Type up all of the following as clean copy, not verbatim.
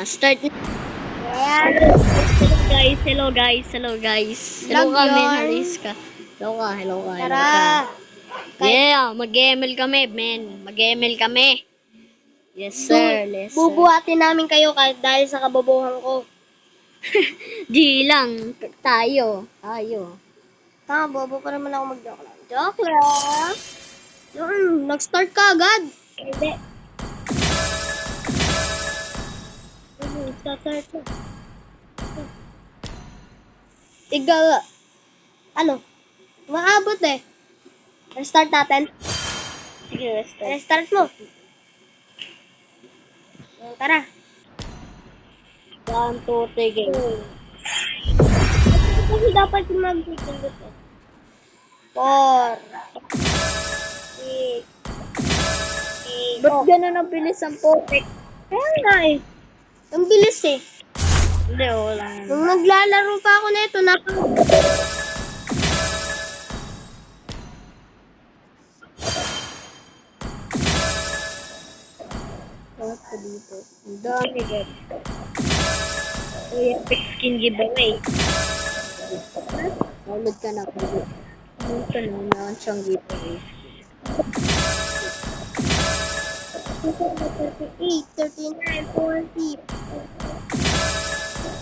Start na. Ayan. Hello guys. Hello Love ka, men. yarn. Halis ka. Hello ka. Tara. Yeah, mag-ML kami, men. Mag-ML kami. Yes, sir. Yes, sir. Bubuhatin namin kayo kahit dahil sa kabobohan ko. Di lang. Tayo. Tama, bobo pa naman ako mag-joke lang. Joke lang. Nag-start ka agad. Hindi. Start na. Ikaw, ano? Maabot eh. Restart natin. Sige, restart. Restart mo. Tara. 1, 2, 3, game. Kasi dapat yung mag-pindot eh. 4. 6. Ba't gano'n ang bilis ang potek? Kaya nga eh. Ang bilis eh. Hindi, wala. Nung naglalaro pa ako nito, Tapos ko dito. Ang dami, guys. Epic skin giveaway. Download ka na. Download ka na. Meron siyang giveaway. 38, 39, 40,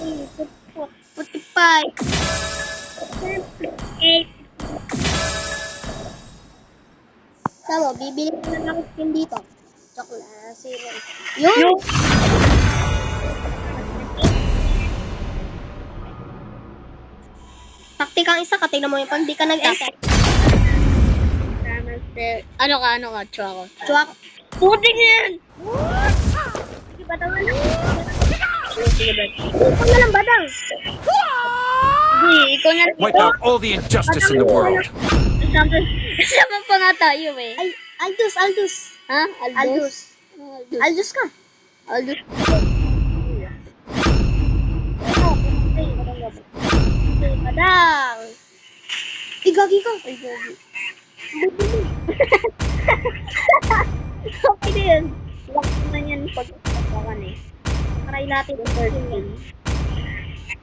45, 48. Tama, bibili ko na lang skin dito. Joke lang, sino? Yung! Taktikang isa ka, tingnan mo yung pag di ka nag-enter. Ano ka? Chua ko. Chuak. Putik na yan! Sige, batangan na. Sige, bet. Ikaw na lang, batang. Hindi, ikaw na. Wipe out all the injustice in the world. Kasama pa nga tayo eh. Ay, Aldous. Ha? Aldous. Aldous ka. Aldous. Badang. Igagi ka. Okay din. Lock naman yan pag-papakan eh. Try natin yung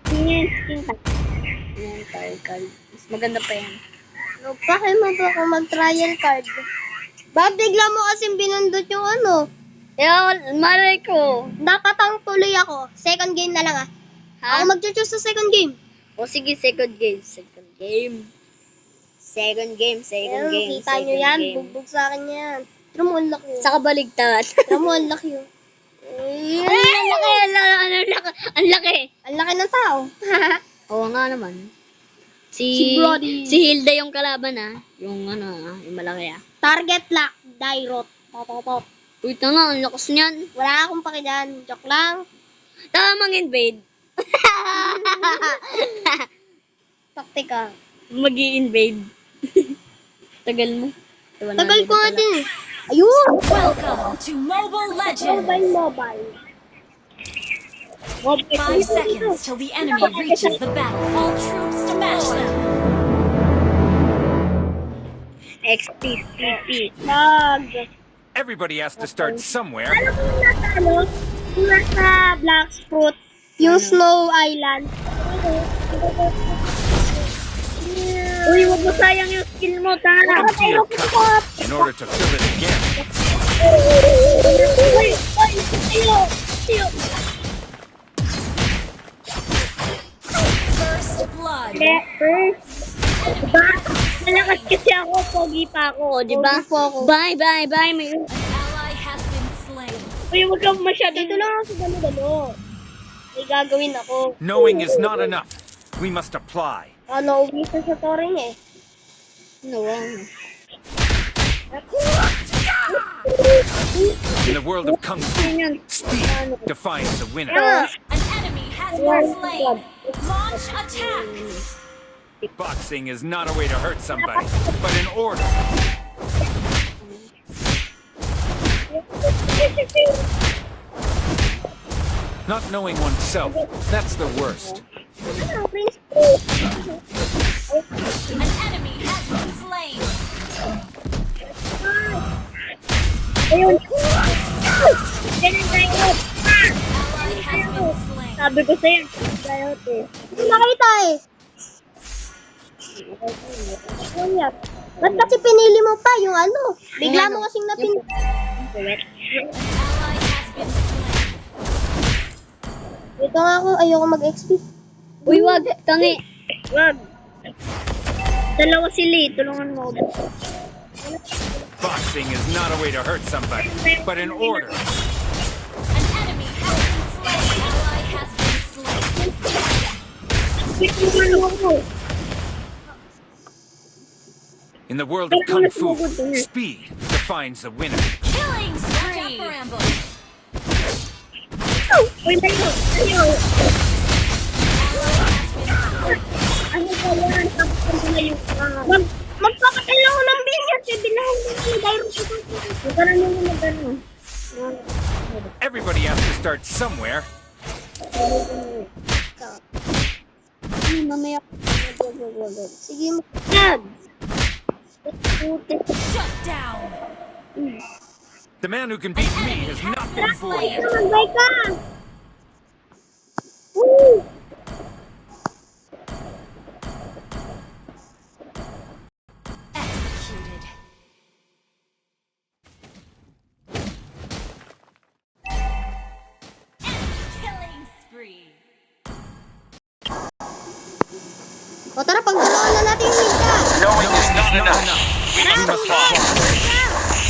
Skin. Skin ka. Yan, trial card. Mas maganda pa yan. Bakit mo ba ako mag-trial card? Bakit bigla mo kasing binundot yung ano? Malay ko. Dapat ang tuloy ako. Second game na lang ah. Ha? Ako mag-choose sa second game. O sige, second game. Kita nyo yan. Bugbog sa akin yan. Tira mo, ang laki yun. Saka baligtad. Tira mo, ang laki yun. Ang laki. Ang laki ng tao. Oo nga naman. Si Brody. Si Hilda yung kalaban ah. Yung yung malaki ah. Target lock. Die rot. Pop. Uy, tanga, ang lakas niyan. Wala akong pakidan. Joke lang. Tamang invade. Taktika. Mag-i-invade. Tagal mo. Tagal ko nga din eh. Ayun! Welcome to Mobile Legends! Mobile. 5 seconds till the enemy reaches the battle. All troops smash them! XTCP. Everybody has to start somewhere. Alam mo yung nasa ano? Yung nasa Black Fruit. Yung Snow Island. Uy, wag mo sayang yung skill mo, tanga. Empty your cup in order to fill it again. First blood! Diba? Malakas kasi ako, pogi pa ako, diba? Pogi po ako. Bye. May... An ally has been slain. Uy, wag ka masyado. Dito lang ako sa dalo-dalo. May gagawin ako. Knowing is not enough. We must apply. Ano, uwi sa Toring eh. In the world of Kung Fu, speed defines the winner. An enemy has been slain. Launch attack! Boxing is not a way to hurt somebody, but an order. Not knowing oneself, that's the worst. Ano, Prince? An enemy has been slain. Ayun. Ally has been Sabi ko sa'yo, Dayot eh. Hindi nakita eh. Ano yan? Ba't kasi pinili mo pa yung ano? Bigla mo kasing napili. Kuwet. Ally has been slain. Ito nga ako, ayoko mag-XP. Uy, wag. Tangi. Wag. Dalawa sila eh. Tulungan mo ako. Boxing is not a way to hurt somebody, but in order. An enemy has been slain. Ally has been slain. Tulungan mo ako. In the world of Kung Fu, speed defines the winner. Killing spree. For ambush. Uy, Dayot. Dayot. Ano ba yan? Tapos ko na yung... Magpakatay lang ako ng binyas eh. Binahan mo yung Dayot. Magkaroon mo na gano'n. Everybody has to start somewhere. Mamaya. Sige mo. Nag! Shut down. The man who can beat me has not been born yet. Magbay ka! Executed. Killing spree. O tara, pagdalawan na natin yung Hilda. Knowing is not enough. We must apply.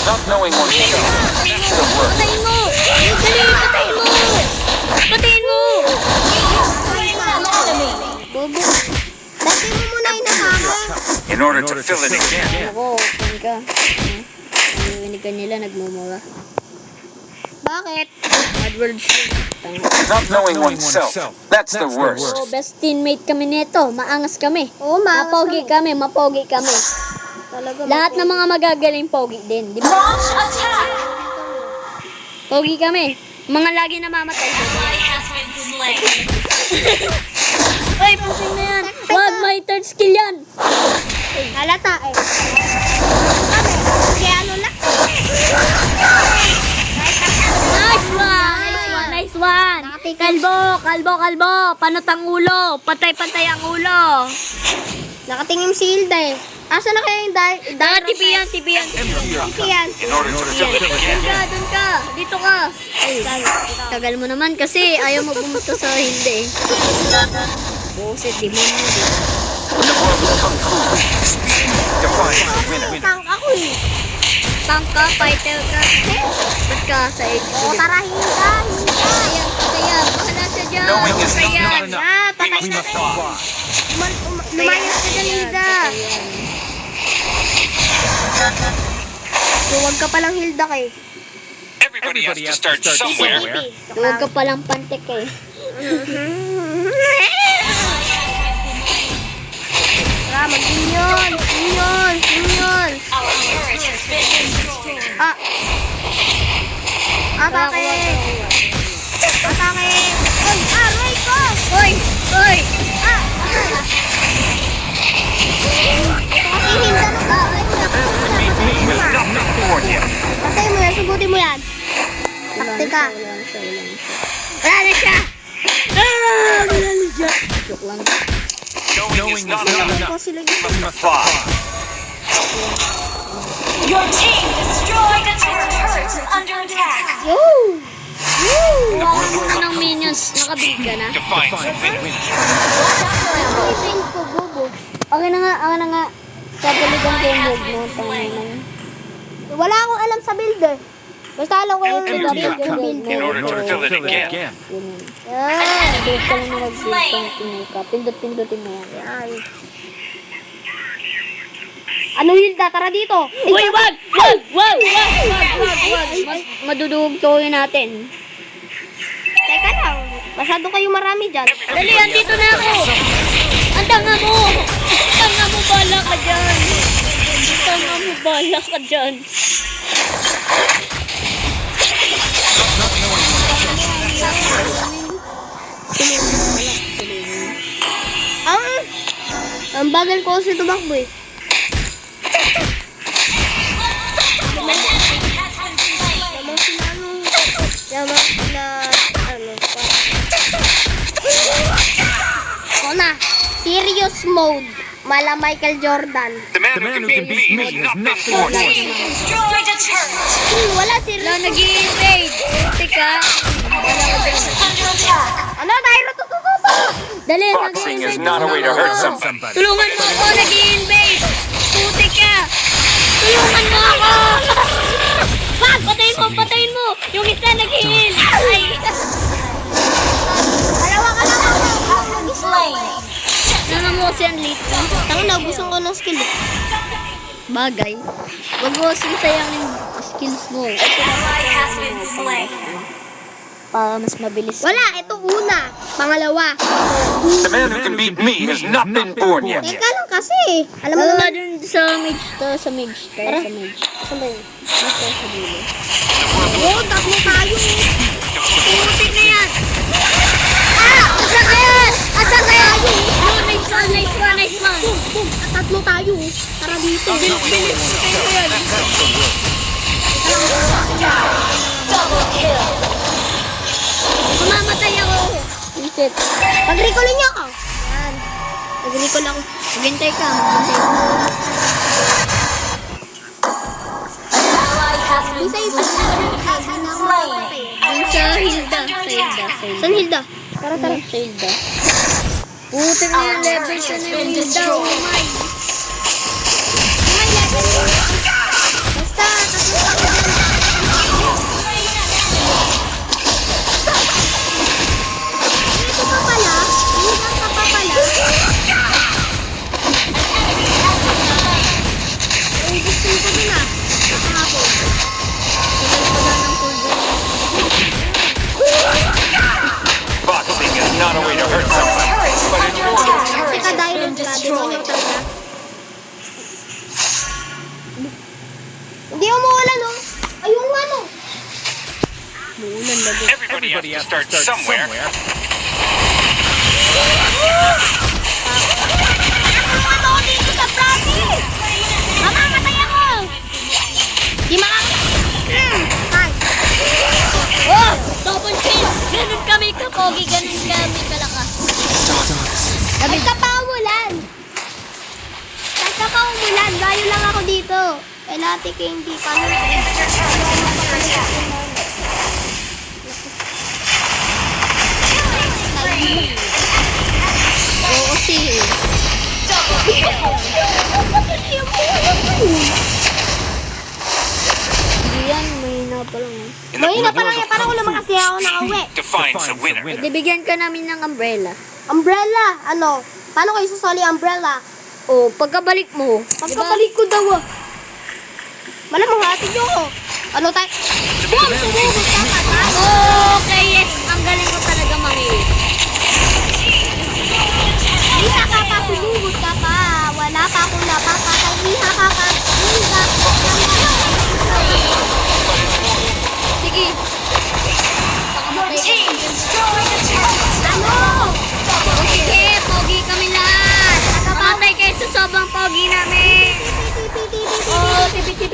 Not knowing oneself, that's the worst. Patayin mo! Dali, patayin mo! Patayin mo! Bobo. Dati mo muna yung nakaka. In order to fill it again. Ako, pan ka. Narinig ka nila, nagmumura. Bakit? Bad words yun. Tanga. Not knowing oneself, that's the worst. Oh, best teammate kami nito. Maangas kami. Oo, Mapogi kami, mapogi kami. Talaga. Lahat ng mga magagaling pogi din, di ba? Pogi kami. Mga lagi namamatay. Uy, pusing na yan. Wag, may third skill yan. Halata eh. Kaya ano lang. Nice one! Nice one! Kalbo, kalbo, kalbo. Panot ang ulo. Patay-patay ang ulo. Nakatingin si Hilda eh. Asa na kaya yung Tipiyan, tipiyan. Yan. In order to fill it Doon again. ka, doon ka. Dito ka. Ay, tagal mo naman kasi ayaw mo bumunta sa hindi. Buset, demonyo. In the world of Kung Fu, speed defines the winner. Tank ako eh. Tank ka, fighter ka. Ba't ka sa edge? O tara, Hilda. Kaya, kaya, bahala siya dyan. Knowing is Kaya, not enough. Ah, patay We na must rin. apply. Lumayas ka dyan, Hilda. Huwag ka palang Hilda kay. Everybody has to start somewhere. Huwag ka palang pantek eh. Tara, mag-minion. Minion. Minion. Our turret has been destroyed. Ah. Atake. Atake. Uy, aray ko. Hoy! Hoy! Ah. Ito kasi Hilda ng kakay niya. Beat me has not been born yet. Patay mo yan. Sugutin mo yan. Taktika. Wala na siya! Ah! Wala na siya! Joke lang. Knowing is not enough. Ito sila We must apply. Your team destroyed a turret. Turret is under attack. Yo! Anong minions? Nakabig ka na? Defines the winner. Ising ko, bobo. Okay na nga. Kapalitan ko yung move mo. Tangin na. Wala akong alam sa builder. Basta alam ko yung Empty build, your cup yung build. in order to fill it again. Ganyan. Yan. Build ka lang na nag-build pang tingin ka. Pindot-pindotin mo yan. Yan. Ano Hilda? Tara dito. Uy, wag! Wag! Madudugtogin natin. Teka lang. Masyado kayo marami dyan. Dali, andito na ako! Ang tanga mo! Tanga mo, bala ka dyan! Tanga mo, bala ka dyan! Ang bagal ko kasi tumakbo eh. Serious mode. Mala Michael Jordan. The man who can beat me has not been born yet. Destroyed a turret. Wala serious. Wala nag-i-invade. Tika. Under attack. Ano, Tyro, tutututo. Dali, Boxing is not a way to hurt somebody. Tulungan mo ako, nag-i-invade. Putik ka. Tulungan mo ako. Wag, patayin mo. Yung isa nag-i-in. Ay. Kalawa. Flame. Nangamusi ang late. Tango, nagustuhan ko ng skill. Bagay. Wag mo sayang yung skills mo. Ally has been slain. Para mas mabilis. Wala, ito una. Pangalawa. The man who can beat me has not been born yet. Teka lang kasi. Alam mo Wala naman. dun sa mage. Sa mage. Saan ba yun? Dito sa dulo. Oo, tatlo tayo. Putik na yan. Asa ka yan? Asa ka yan? Oh, nice one. Tatlo tayo. Tara dito. Bilis. Kayo yan. Double kill. Mamamatay ako. Isip. Pag-recall niyo ako. Yan. Pag-recall ako. Maghintay ka. Ally has been Isa isa. slain. Dun sa Hilda. Saan Hilda? Tara. Sa Hilda. Putik na yung level ka na yung Hilda. Oh my. May level yun. Basta, tatlo ako dyan. Ito pa pala. Hilda ka pa pala. Ay, gusto ko dun ah. Kahapon. Boxing is not a way to hurt somebody, but it's more than Teka, dahil ka. Demonyo talaga. Hindi umuulan oh. Ayun nga no. everybody has to start somewhere. Ano dito sa practice? Mamamatay ako! Di Hi! Oh! Double kill! Ganun kami kapogi, ganun kami kalakas. Ay ka pa umulan! Ay ka pa umulan! Layo lang ako dito. Kay Lati Candy. Paano Oo, si. Hindi yan, mahina pa lang. In the Mahina pa lang world yan. of Parang Kung wala Fu, makasi ako nakauwi. speed defines the winner. Hindi, bigyan ka namin ng umbrella. Umbrella! Ano? Paano kayo susoli umbrella? Oh, pagkabalik mo. Pagkabalik ko daw ah. Malamang hatid nyo ako. Ano tayo? Boom! Sumugot ka pa tayo. Okay, yes. Ang galing ko talaga mangilit. Liha ka pa, sumugot ka pa. Wala pa akong napapatay. Liha ka pa. Liha ka pa. Sige. Team destroyed a turret. Ano? O sige, pogi kami lahat. Mamatay kayo sa sobrang pogi namin. Oh, tipi.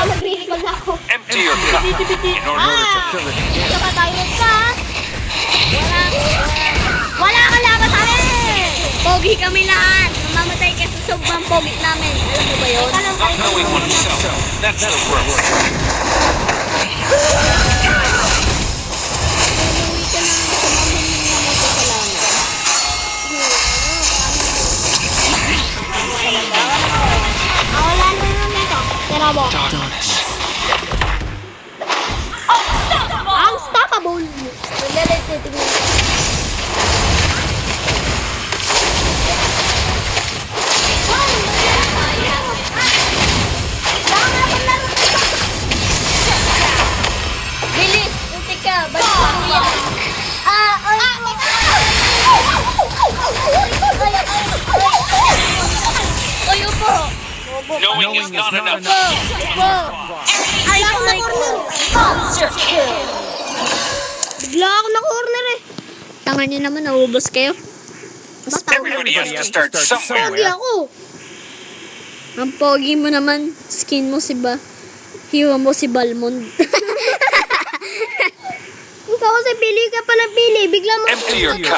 Mag-recall ako. Empty your cup in order to fill it again. Ito ka tayo ka. Wala kang laban sa amin. Pogi kami lahat. Mamamatay kayo sa sobrang pogi namin. Alam mo ba yun? Not knowing oneself, that's the worst. Umuwi ka na sa Wala na naman ito. Tira mo. Unstoppable. Bilis! Unti ka! Balik mo yan! Oy, upo! Knowing is not enough. Upo! Ay, na ko! corner. Monster kill. Bigla ako na corner eh. Tangan niyo naman, naubos kayo. Basta Everybody has to start Pogi somewhere. ako. Ang pogi mo naman, skin mo si Hiwa mo si Balmond. Ikaw kasi pili ka pa ng pili. Bigla mo Empty your cup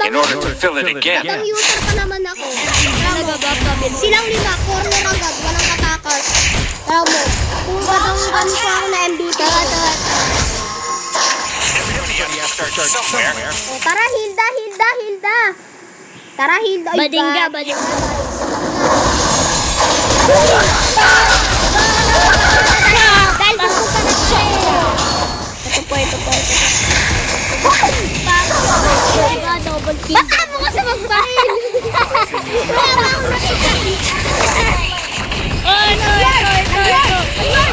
in order to fill it again. Ang user pa naman ako. Silang lima, corner agad, walang katakas. Tara mo, kung kadang ko ako na MVP. Everybody has to start somewhere. O, tara, Hilda. Tara, Hilda. Ay, Badingga. Dahil gusto ka na siya. Ito po. Double kill. Baka mo kasi magbaril. Oh, no, ito.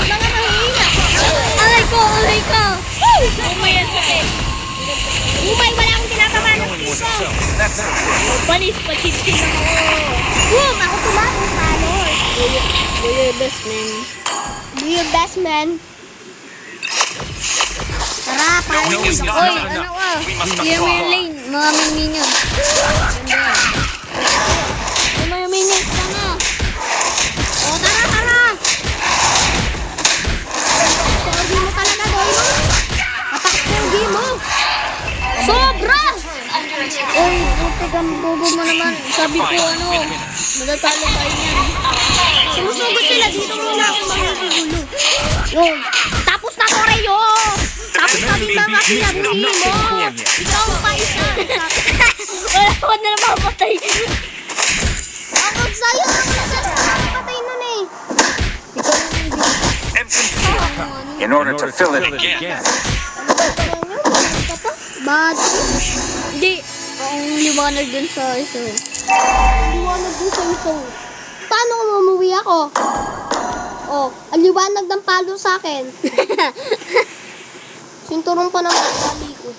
Mga mahina. Alay ko. Umay ang sakit. Umay, wala akong tinatama ng piso. That's it. Panis, pachitsin lang ako. Boom! Ako tumatong talon. Do your best, man. Do your best, man. Tara, parang Knowing is not Oy, enough. ano ka? We must Clear mo yung apply. lane. Mga minions. Mga minions ka na. O, tara. Sorry mo talaga, Doy. Napakasyogi mo. Sobra! Oy, buti kang bobo mo naman. Sabi ko, matatalo tayo niyan. Sinusugod sila. Dito muna ako makikigulo. Yun. Tapos na ko rin yun. Tapos na din mga kinabuhi mo. Ikaw pa isa. Wala ko na mapatay. Ako sa'yo. Patay nun eh. Empty your cup in order to fill it again. Bad. Hindi. Ang liwanag dun sa isa. Liwanag din sa iso. Paano kung umuwi ako? Oh, ang liwanag ng palo sa akin. Sinturong pa naman sa sabi ko.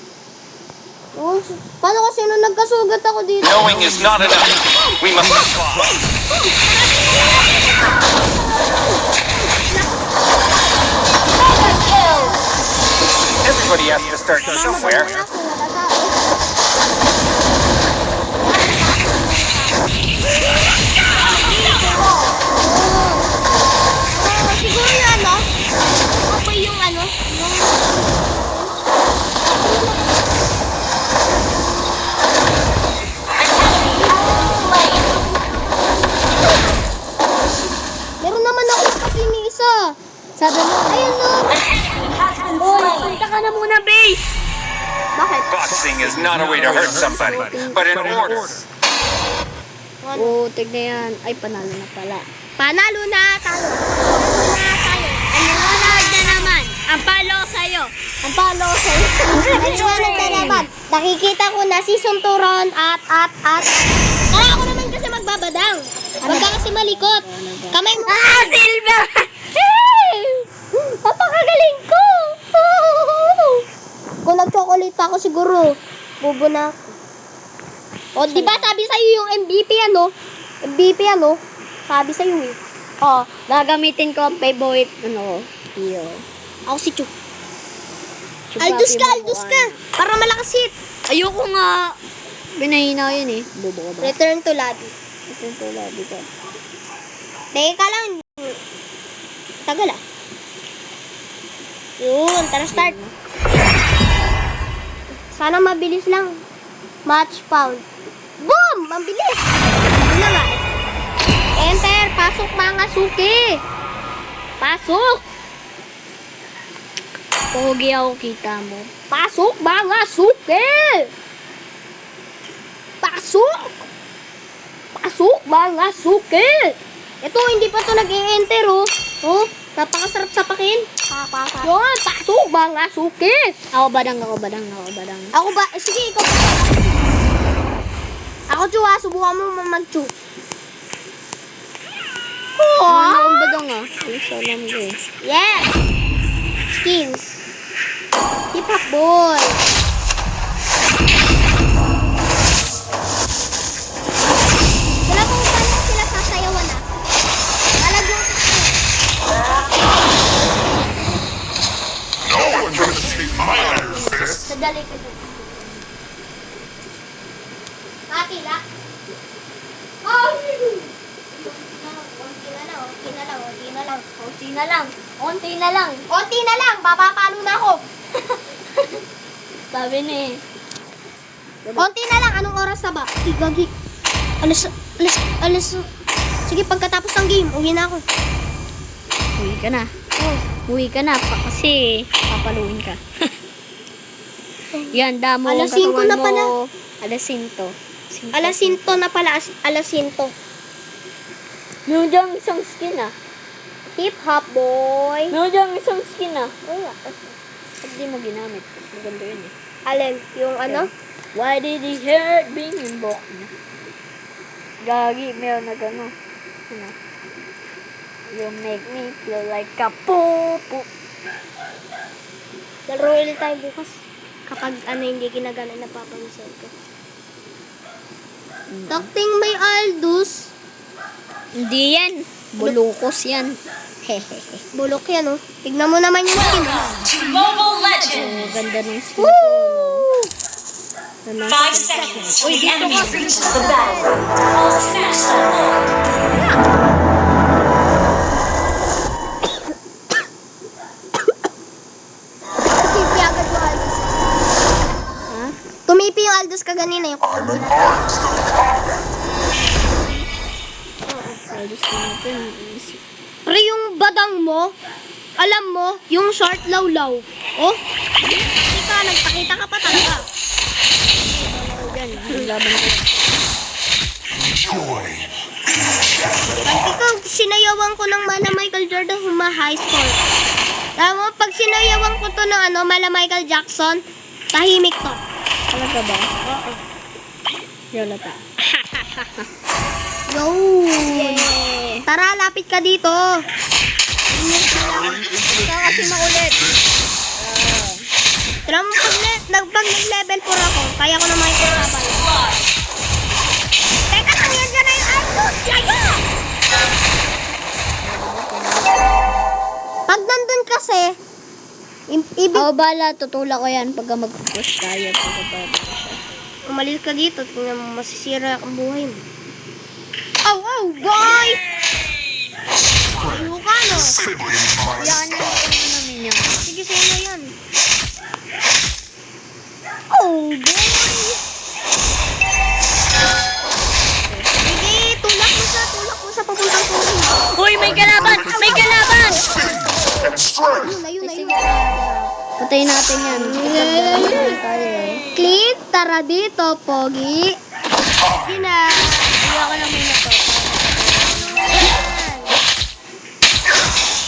Oh, paano kasi nung nagkasugat ako dito? Knowing is not enough. We must apply. Everybody has to start somewhere. Wala ko, wala tao. Siguro yung ano? Okay yung ano? Meron naman ako kasi ni isa. Sabi mo, ayun no. Oy, punta ka na muna, base. Bakit? Boxing is not a way to hurt somebody, but in order. Oo, tignan yan. Ay, panalo na pala. Panalo na tayo. Panalo na tayo. Liwanag na naman. Ang palo sa'yo. Ang palo sa'yo. Naliwanag na naman. Nakikita ko na si Sunturon at. Ako naman kasi magbabadang. Huwag ka kasi malikot. Kamay mo. Silver! Napakagaling ko. Kung nag-chocolate pa ako siguro, bubo na ako. O, di ba sabi sa'yo yung MVP ano? MVP ano? Sabi sa'yo eh. Oh, gagamitin ko ang favorite, iyo. Ako si Chu. Aldus ka. Para malakas hit. Ayoko nga. Binahina yun eh. Bobo ka ba? Return to lobby. Ito labi ka. Teka lang. Tagal ah. Yun, tara start. Sana mabilis lang. Match found. Boom! Mabilis! Ano na nga? Enter! Pasok mga suki! Pasok! Pogi ako, kita mo. Pasok mga suki! Pasok! Pasok mga suki! Ito, hindi pa to nag-e-enter oh. Oh, napakasarap sapakin. Yun, pasok mga suki! Ako badang. Ako ba? Sige, ikaw ba? Ako, Chu, ha? Subukan mo mag-Chu. Ano ang badang ah? Ay, salam ko eh. Yes! Skills. Hip-hop boy. Wala kung paano sila sasayawan ah. Talagang sadali ka dun. Patila. Oh! Konti na lang. Babapalo na ako. Sabi ni. Konti na lang. Anong oras na ba? Gagi. Alas. Sige, pagkatapos ng game, uwi na ako. Uwi ka na. Uwi ka na kasi papaluin ka. Yan, damo. Alas 5 na pala. Alas 5. Alas 5 na pala. Alas 5. Meron diyang isang skin ah. Hip-hop, boy. Meron diyang isang skin ah. Ba't di mo ginamit? Maganda yun eh. Alin? Yung ano? Why did he hurt being invoked? Gagi, meron na gano'n. Ano? You make me feel like a poo-poo. Laro ulit tayo bukas. Kapag hindi ginagana na papansin ko. Takting may Aldous. Hindi yan. Bulukos yan. Bulok yan, oh. Tignan mo naman yung skin. Mobile Legends! Ganda ng skin. Woo! 5 seconds till the enemy reaches the battle. All smash the wall. Tumipi agad yung Aldous. Ha? Tumipi yung Aldous kaganina yung combo na. Aldous natin. Pre, yung badang mo, alam mo, yung short lawlaw. Oh? Ika, nagpakita ka pa talaga. Yan, laban ko. Pag ikaw, sinayawan ko ng mala Michael Jordan, high score. Alam mo, pag sinayawan ko to ng mala Michael Jackson, tahimik to. Talaga ba? Oo. Yolata. Yo! Tara, lapit ka dito. Ikaw kasi makulit. Tara mo, pag nag-level 4 ako, kaya ko na makikipaglaban. Teka lang, yan dyan na yung Aldous! Yayo! Pag nandun kasi, ibig Bala, tutula ko yan pagka mag-push tayo. Pagkababa ko siya. umalis ka dito, tingnan mo, masisira ang buhay mo. Oh, boy! Ayaw ka, no? Yan yung namin yan. Sige, sa'yo yan. Oh, boy! Sige, tulak mo sa papuntang tuloy. Uy, may kalaban! May kalaban! Ayun. Patayin natin yan. Click, tara dito, Pogi. Sige na. Iyak ko lang muna to.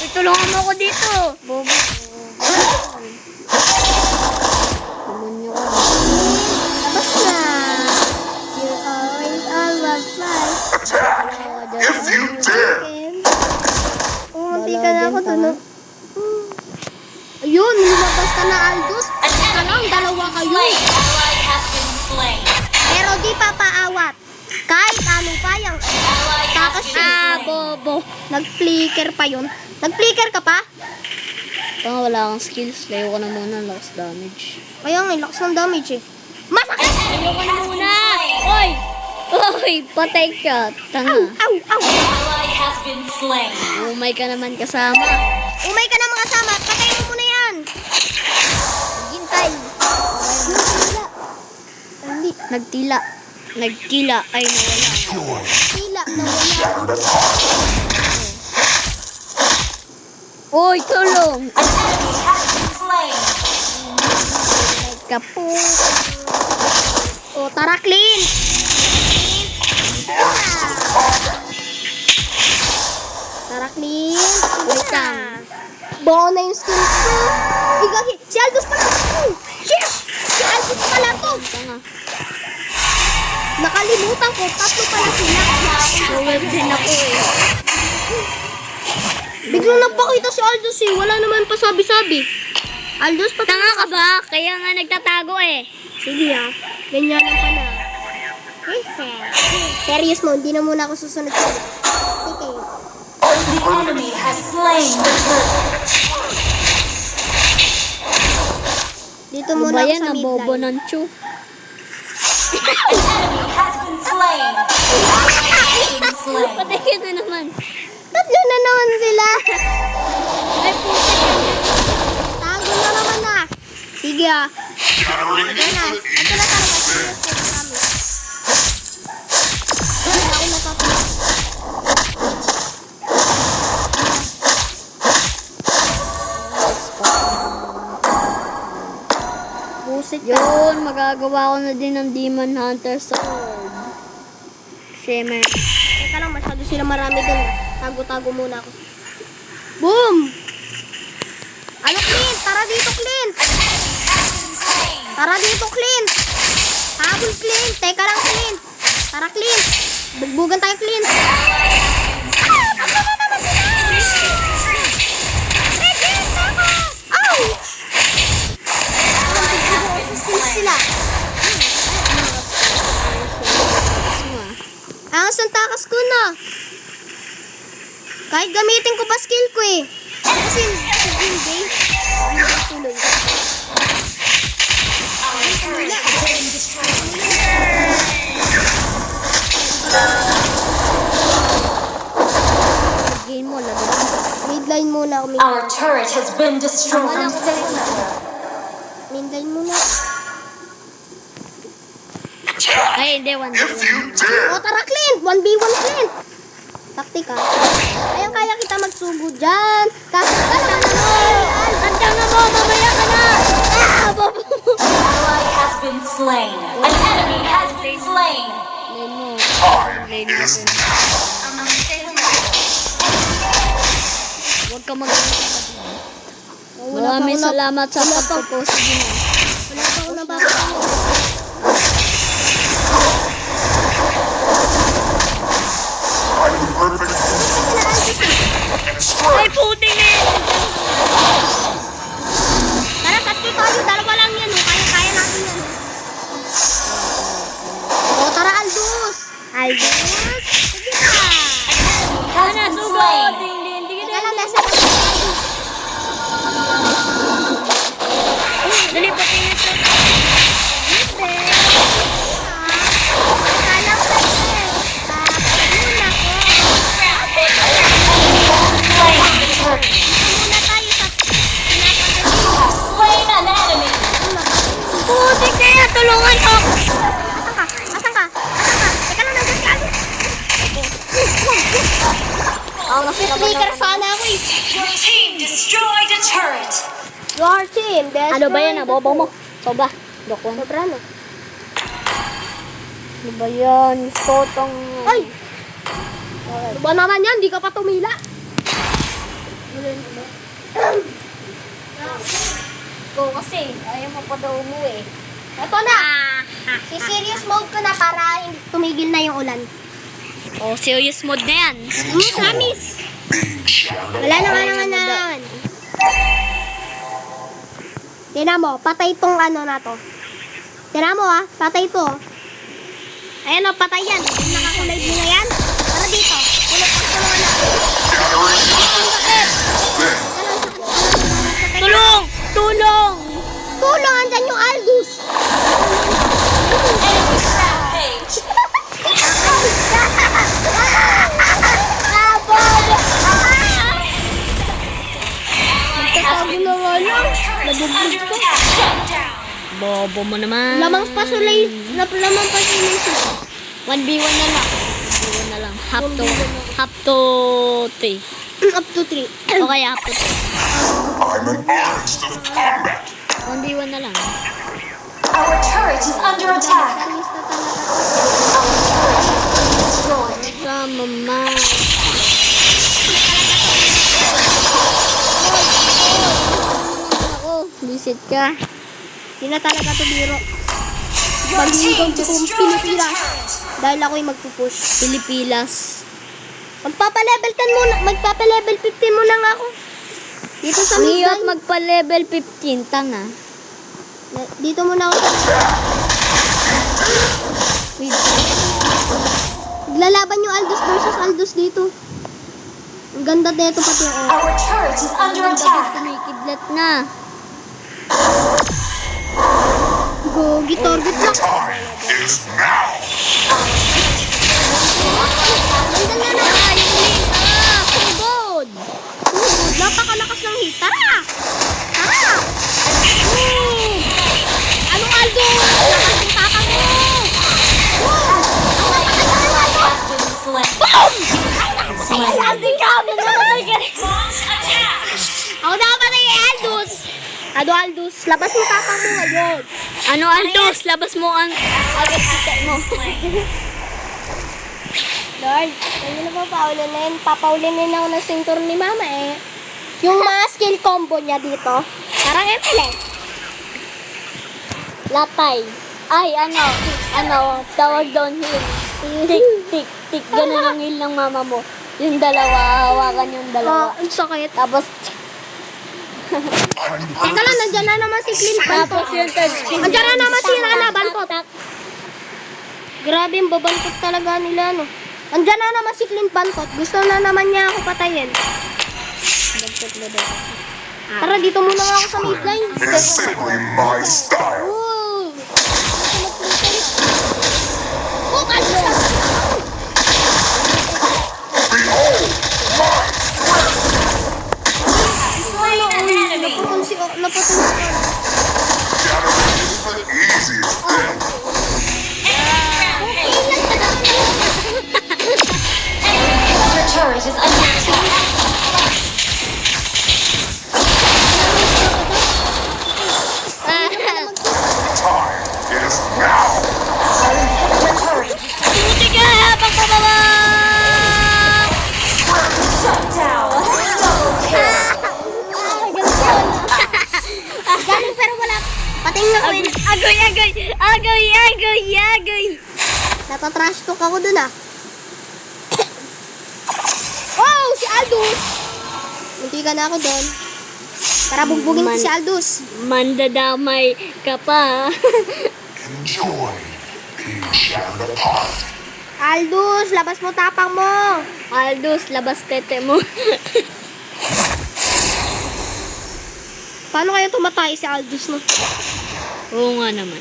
Uy, tulungan mo ako dito. Bobo. Demonyo ka. Tapos na. You're always on my flight. If you dare! Oh, di ka na ako tunog. Ayun, lumabas ka na, Aldous. Alam, dalawa kayo. Ally has been slain. Pero di pa paawat. Kahit ano pa yung... Tapos, bobo. Nag-flicker pa yun. Nag-flicker ka pa? Baka wala kang skills. Layo ka na muna. Lakas damage. Kaya nga, lakas ng damage eh. Masakit! Layo ka na muna! Oy! Oy! Patay ka! Tanga. Ow! Ally has been slain. Umay ka naman kasama. Umay ka na mga kasama. Patayin mo muna yan. Hintay. Hindi. Nagtila. Nagtila. Ay, nawala. Tila na wala. Oy, tulong! Enemy has been slain. Kapo. O, tara, clean. Tara, clean. Wait lang. Buo na yung skills ko. Igagi. Si Aldous pala. Yes! Si Aldous pala to. Tanga. Nakalimutan ko. Tatlo pala sila. Noweb din ako eh. Biglang napakita si Aldous eh. Wala naman pa sabi-sabi. Aldous, Tanga ka ba? Kaya nga nagtatago eh. Sige ah. Ganyan lang pala. Serious mo, hindi na muna ako susunod sa'yo. Sige. The enemy has slain the turtle. Dito Ano muna ba ako yan? sa Nabobo midline. ng chu. Enemy has been slain. Ally has been slain. Patay ka na naman. Tatlo na naman sila. Ay, putik. Tago na naman na. Sige ah. Ito na. Ito na talaga. Serious ko na kami. Hindi ako natapos. Busit ka. Yun, magagawa ko na din ng Demon Hunter Sword. Shimmer. Teka lang, masyado sila marami dun. Tago-tago muna ako. Boom! Ano, Clint? Tara dito, Clint! Tara dito, Clint! Habol, Clint! Teka lang, Clint! Tara, Clint! Bugbugan tayo, Clint! Ouch! Sila. Angas ang takas ko na. Kahit gamitin ko pa skill ko eh. Kasi sa Green Day, tuloy. Game mo, lagay. Midline muna ako. Our turret has been destroyed. Midline muna. Ay, hindi, 1v1. O tara, Clint! 1v1, Clint! Taktika. Ayun, kaya kita magsugod dyan. Kasi ka naman naman. Andyan na mo, mamaya ka na! Ally has been slain. An enemy has been slain. Lane mo. Lane natin. Huwag ka mag-alala. Maraming salamat sa pagpo-post din. Wala pa ako nababasa. Ay, puti na yun! Tara, tatlo tayo. Dalawa lang yan. Kaya natin yan. O, tara, Aldous. Aldous? Sige na. Has been slain. Teka lang, nasa Dali, puti na ito. Slain the turret. Slain an enemy. Puti kaya, tulungan ako! Asan ka? Teka lang, nandun si Aldous. Speaker sana ako eh. Your team destroyed a turret. Your team, destroy. Ano ba yan, bobo mo? Soba. Dokwan. Sobra no. Ano ba yan? Sotong... Ay! Ano ba naman yan? Di ka pa tumila. Go kasi. Ayaw mo pa daw umuwi. Ito na. Si serious mode ko na para tumigil na yung ulan. Oh, serious mode na yan. Promise. Wala naman. Tingnan mo, patay tong ano na to. Tingnan mo ah, patay to. Ayan o, patay yan. Nakakulay mo na yan. Tara dito. Tulungan natin. Tulong! Tulong! Tulong, andyan yung Aldous. Enemy rampage. Nagtatago na nga lang. Nabubog ko. Bobo mo naman. Lamang pa sulay. Lamang pa sulay sila. 1v1 na lang. 1v1 na lang. Half to 3. Up to 3. Okay, half to 3. I'm an artist of combat. 1v1 na lang. Our turret is under attack. Our turret has been destroyed. Sama ma. Ako, visit ka. Hindi na talaga to biro. Your team Pag-ibig destroyed kong a Pilipinas. turret. Dahil ako'y magpupush. Pilipinas. Magpapa-level 10 muna. Magpapa-level 15 muna nga ako. Dito sa Ngiyot midline. magpa-level 15, tanga. Dito muna ako. Lalaban yung Aldous versus Aldous dito. Ang ganda dito pati yung Our turret is under attack. Kumikidlat na. Gogi, target lang. Time is now. Ganda na na. Sugod! Napakalakas ng hit. Tara! Tara! Boom! Ay, ate ka! Namatay ka rin! Launch attack! Ako nakapatay kay Aldous. Aldous, labas mo tapang mo ngayon. Ano, Aldous? Labas mo ang agad kita mo. Lord, hindi na po paulinin. Papaulinin ako ng singtor ni Mama eh. Yung mga skill combo niya dito, parang ML eh. Latay. Ay, ano, tawag doon heal. Tik, tik, tik. Ganun ang heal ng mama mo. Yung dalawa, hawakan yung dalawa. Ang sakit. Tapos, Teka lang, nandyan na naman si Clint Bantot. tapos yung third skill. Nandyan na naman si Nana Bantot. Grabe, yung babantot talaga nila, no. Nandyan na naman si Clint Bantot. Gusto na naman niya ako patayin. Tara, dito muna nga ako sa midline. It's simply my style. Woo! Bukas! Behold my Slain an enemy! Naputol si... Naputol si... gathering is the easiest thing. Enemy turret is under attack! Time is now. Your turret Buti ka! Habang pababa! shut down! Double kill! Galing pero wala. Pating na ko yun. Agoy, agoy! Agoy, agoy, agoy! Natatrash talk ako dun ah. Oh, si Aldous! Munti ka na ako dun. Para bugbugin ko si Aldous. Mandadamay ka pa. Enjoy being shattered apart. Aldous, labas mo tapang mo. Aldous, labas tete mo. Paano kaya tumatay si Aldous no? Oo nga naman.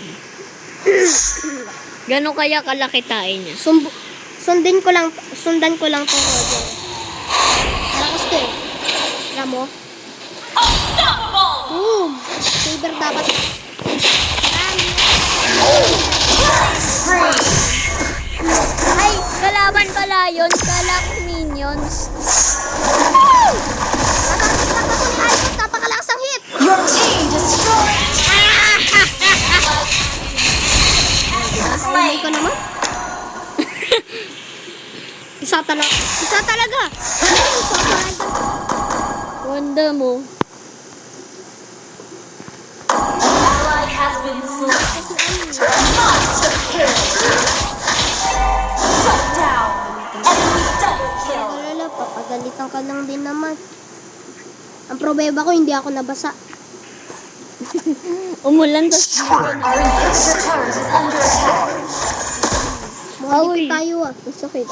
Gano'n kaya kalaki tayo niya? Sundan ko lang to Roger. Malakas to eh. Alam mo? Unstoppable! Boom! Saber dapat. Free! Ay, kalaban pala yun. Kala ko minions. Napakalakas ang hit! Your team destroyed! Ay, ko naman. Isa talaga. Wanda mo. Ally has been slain. Monster kill! Shut down! Enemy double kill! Wala, papagalitan ka lang din naman. Ang problema ko, hindi ako nabasa. Umulan tas. Strength Our inhibitor turret is under attack. Mukhang tayo ah. Ang sakit.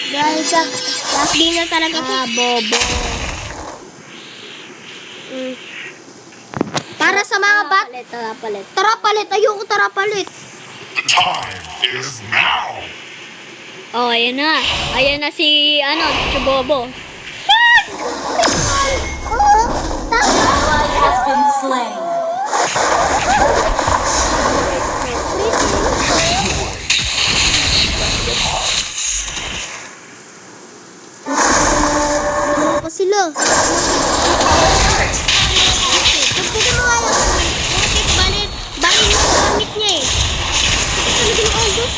Guys, last game na talaga po. Bobo. Para sa mga bat, Palit. tara palit. Ayoko tara palit. The time is now. Oh, ayan na. Ayan na si, Chubobo. Ally has been slain. Ano pa sila? Pagpili mo nga lang. Bakit balit yung gamit niya eh. Ano yung Aldous?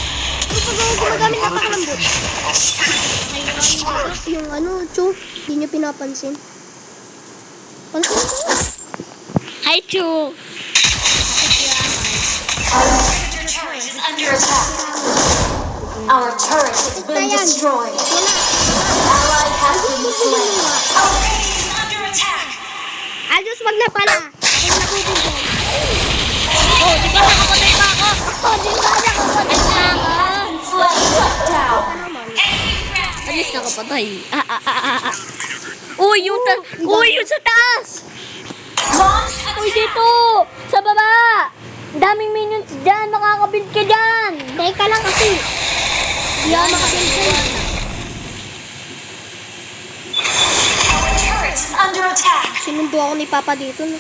Ano pag ako gumagamit na pakalambot? Yung Chu, hindi niya pinapansin. Pansin ko. Hi, Chu. Our inhibitor turret is under attack. Our turret has been destroyed. Ally has been slain. Our base is under attack. Aldous, wag na pala. Huwag na bubugyan. Oh, di ba nakapatay pa ako? Oh, di ba nakapatay pa ako? Slain. Shut down. Alis nakapatay. Uy, yung sa taas! Launch Uy, attack. dito! Sa baba! Daming minions dyan! Makakabuild ka dyan! Teka lang kasi. Hindi ako makabilsin. Our turret is under attack. Sinundo ako ni Papa dito. No?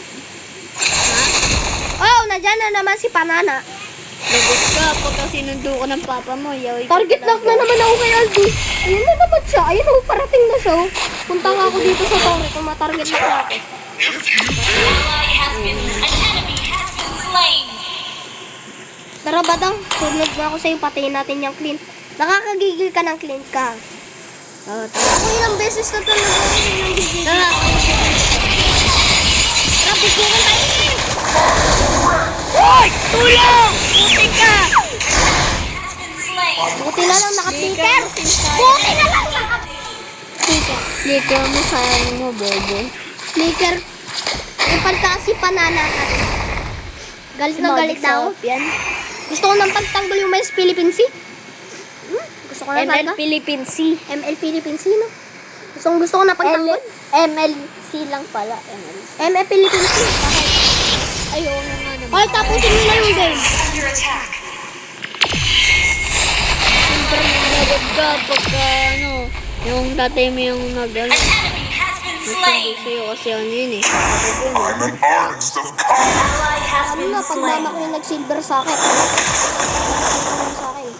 Oh, nandyan na naman si Panana. Lagot ka pagka sinundo ko ng papa mo. Yawi ka Target lock na naman ako kay Aldo. Ayun na naman siya. Ayun oh, parating na siya. Oh. Punta nga ako dito sa torre kung matarget lock na ako. An enemy has been slain. Tara badang, sunod na ako sa'yo. Patayin natin yung Clint. Nakakagigil ka ng Clint ka. Ako ilang beses na talaga ako yung gigil. Tara. Tara, bigyan tayo. Hoy! Tulong! Puti ka! Buti na lang naka-sticker. Buti na lang naka-sticker. Sticker mo sa ano mo, bobo. Sticker. Yung pagkasi panana ka. Galit na galit na ako. Yan. Gusto ko nang pagtanggol yung mais Philippine Sea. Gusto ko na ML talaga. Philippine Sea. ML Philippine Sea, no? Gusto ko na pagtanggol. MLC lang pala. MLC. ML Philippine Sea. Ayaw na nga naman. Okay, tapusin mo na yung game. Under attack. Siyempre nagagod ka pagka ano, yung tatay mo yung nag-ano. An enemy has been Nagsabi slain. sa'yo kasi ano yun eh. I'm an artist of combat. Ally has Ano been na, pag slain. mama ko yung nag-silver sa akin. Sa akin.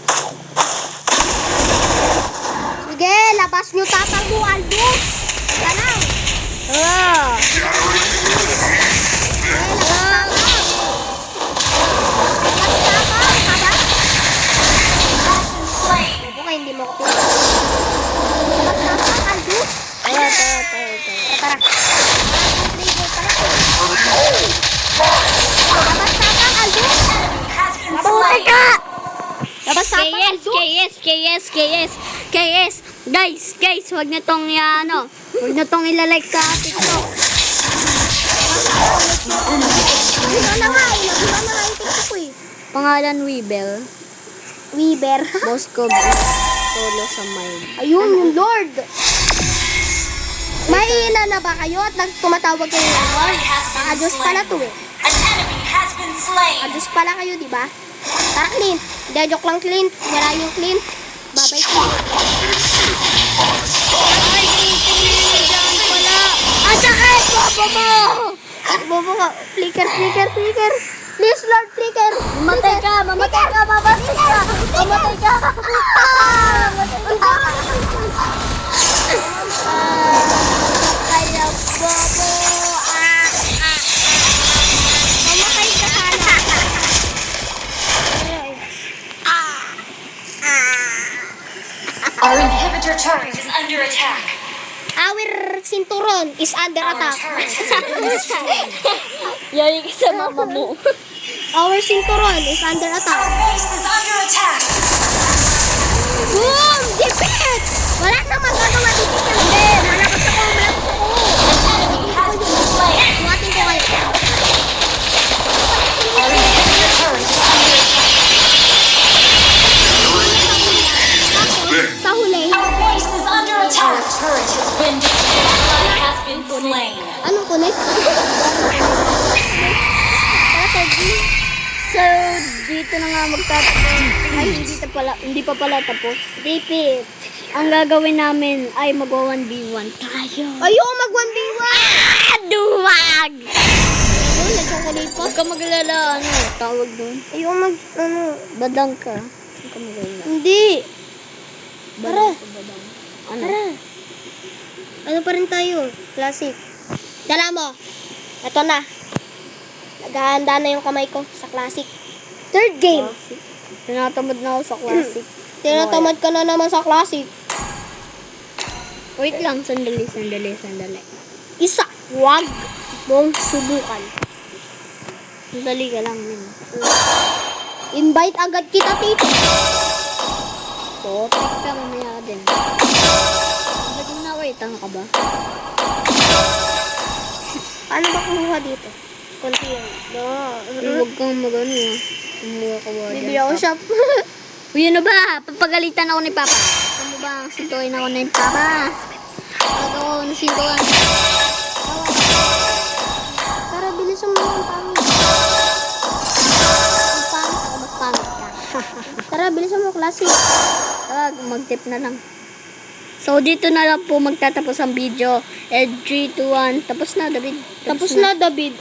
Sige, labas nyo tatang mo, Aldo. Yan lang. Ah! Okay, hindi mo ko labas Aldo. Tara. Tara. Labas tatang, Aldo. Has been Mabuhay slain. ka! Labas tatang, Aldo. KS. Guys, wag na tong ano, wag na tong ilalike sa TikTok. Ilan na nga yung TikTok ko eh. Pangalan Weebel. Weaver. Boss ko solo sa mind. Ayun, yung Lord. Mahina na ba kayo at tumatawag kayo ng Lord? Diyos pala to eh. An enemy has been slain. Diyos pala kayo, di ba? Tara, Clint. Hindi, joke lang, Clint. Wala yung Clint. Babay, Clint. Ay, tingnan pala. Ah, sakit! Bobo mo! Bobo ka. Flicker. Please, Lord, flicker. Mamatay ka! Mamatay ka. Kaya, bobo. Mamatay ka sana. Our inhibitor turret is under attack. Our sinturon is under Our attack. turret has been destroyed. Yari ka sa mama mo. Our sinturon is under Our attack. base is under attack. Boom! Defeat! Wala na magagawa dito sa game. Malakas ako. An enemy has been slain. Buhatin ko kayo. Our inhibitor turret is under attack. Sa huli. Our base is under attack. Our turret has been destroyed. Ally has been slain. Anong kulit? So, dito na nga magtatapos. Ay, hindi pa pala tapos. Defeat. Ang gagawin namin ay mag-1v1 tayo. Ayoko mag-1v1. Duwag! Ano, nagkukulit pa? Huwag ka magalala, ano, tawag doon. Ayoko Badang ka. Huwag ka magalala. Hindi. Tara. Badang. Ano? Tara. Ano pa rin tayo? Classic. Dala mo. Ito na. Naghahanda na yung kamay ko sa classic. Third game. Tinatamad na ako sa classic. Tinatamad ka na naman sa classic. Wait lang, sandali. Isa. Huwag mong subukan. Sandali ka lang yun. Invite agad kita, tito. Topic ka, mamaya ka din. Ba't mo na wait, tanga ka ba? Paano ba kumuha dito? Konti lang. Huwag kang mag-ano ah. Kumuha ka ba Bibili ako shop. Uy, ano ba? Papagalitan ako ni Papa. Ano ba? Sintuin ako ni Papa. Pag ako nasintuan. Tara, bilisan mo yung pangit. Mas pangit ka. Tara, bilisan mo klase. Tara, mag-tip na lang. So, dito na lang po magtatapos ang video. And 3, 2, 1. Tapos na, David. Tapos na, David.